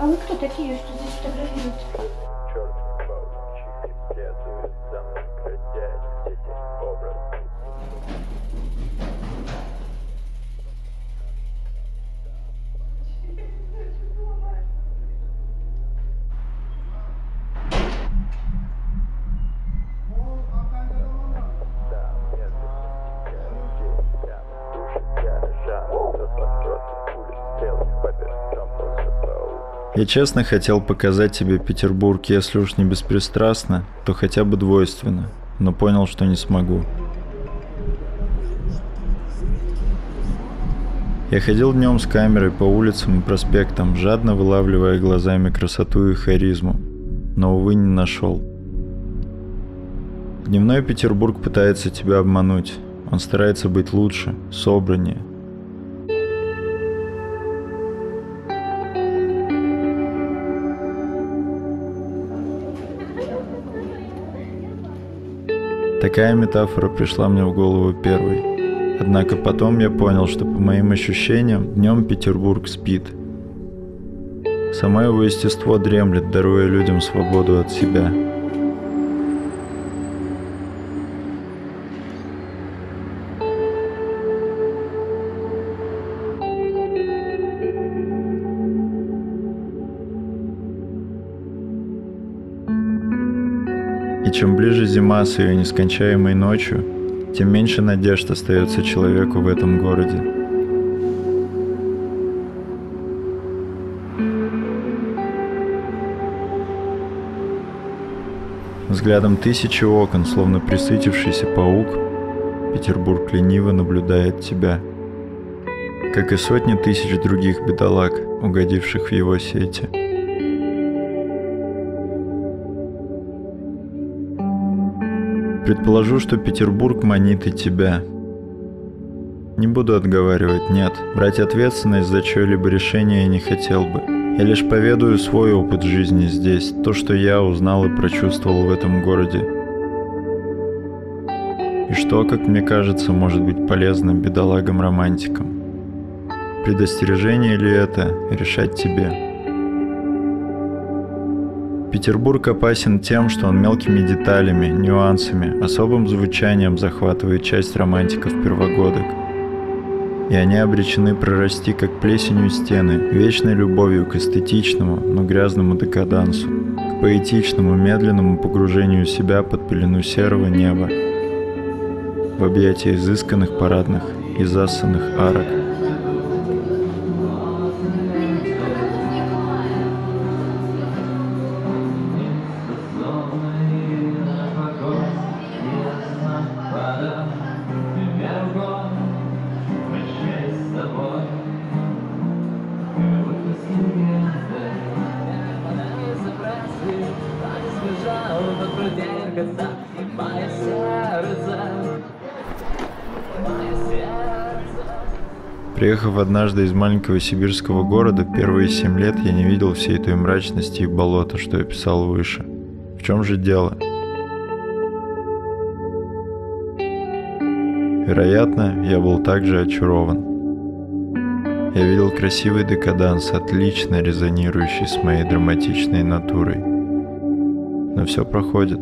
А вы кто такие, что здесь фотографируете? Черный паук, следует за мной, крутясь все те образы. Я честно хотел показать тебе Петербург, если уж не беспристрастно, то хотя бы двойственно, но понял, что не смогу. Я ходил днем с камерой по улицам и проспектам, жадно вылавливая глазами красоту и харизму, но, увы, не нашел. Дневной Петербург пытается тебя обмануть, он старается быть лучше, собраннее. Такая метафора пришла мне в голову первой. Однако потом я понял, что по моим ощущениям, днем Петербург спит. Само его естество дремлет, даруя людям свободу от себя. И чем ближе зима с ее нескончаемой ночью, тем меньше надежд остается человеку в этом городе. Взглядом тысячи окон, словно присытившийся паук, Петербург лениво наблюдает тебя, как и сотни тысяч других бедолаг, угодивших в его сети. Предположу, что Петербург манит и тебя. Не буду отговаривать, нет. Брать ответственность за чье-либо решение я не хотел бы. Я лишь поведаю свой опыт жизни здесь, то, что я узнал и прочувствовал в этом городе. И что, как мне кажется, может быть полезно бедолагам-романтикам. Предостережение ли это, решать тебе. Петербург опасен тем, что он мелкими деталями, нюансами, особым звучанием захватывает часть романтиков-первогодок. И они обречены прорасти, как плесенью стены, вечной любовью к эстетичному, но грязному декадансу, к поэтичному, медленному погружению себя под пелену серого неба, в объятия изысканных парадных и зассанных арок. Приехав однажды из маленького сибирского города, первые 7 лет я не видел всей той мрачности и болота, что я писал выше. В чем же дело? Вероятно, я был также очарован. Я видел красивый декаданс, отлично резонирующий с моей драматичной натурой. Но все проходит.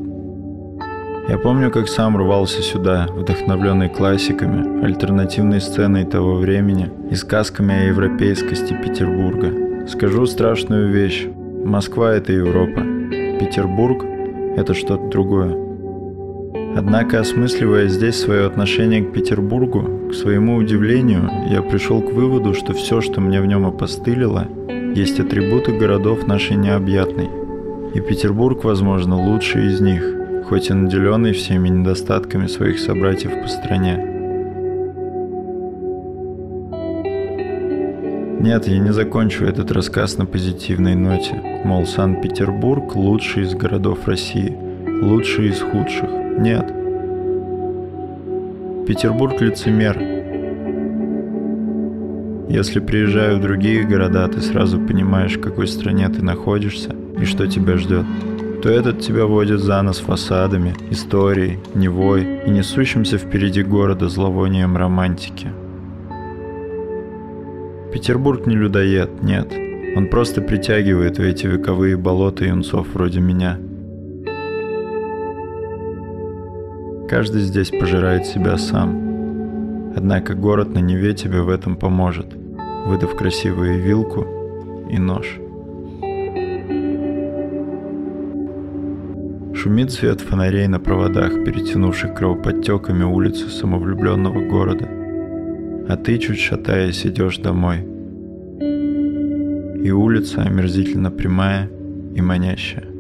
Я помню, как сам рвался сюда, вдохновленный классиками, альтернативной сценой того времени и сказками о европейскости Петербурга. Скажу страшную вещь. Москва — это Европа. Петербург — это что-то другое. Однако, осмысливая здесь свое отношение к Петербургу, к своему удивлению, я пришел к выводу, что все, что мне в нем опостылило, есть атрибуты городов нашей необъятной. И Петербург, возможно, лучший из них, хоть и наделенный всеми недостатками своих собратьев по стране. Нет, я не закончу этот рассказ на позитивной ноте, мол, Санкт-Петербург лучший из городов России, лучший из худших. Нет. Петербург лицемер. Если приезжаю в другие города, ты сразу понимаешь, в какой стране ты находишься и что тебя ждет. То этот тебя водит за нос фасадами, историей, Невой и несущимся впереди города зловонием романтики. Петербург не людоед, нет. Он просто притягивает в эти вековые болота юнцов вроде меня. Каждый здесь пожирает себя сам. Однако город на Неве тебе в этом поможет, выдав красивую вилку и нож. Шумит свет фонарей на проводах, перетянувших кровоподтеками улицу самовлюбленного города. А ты, чуть шатаясь, идешь домой. И улица омерзительно прямая и манящая.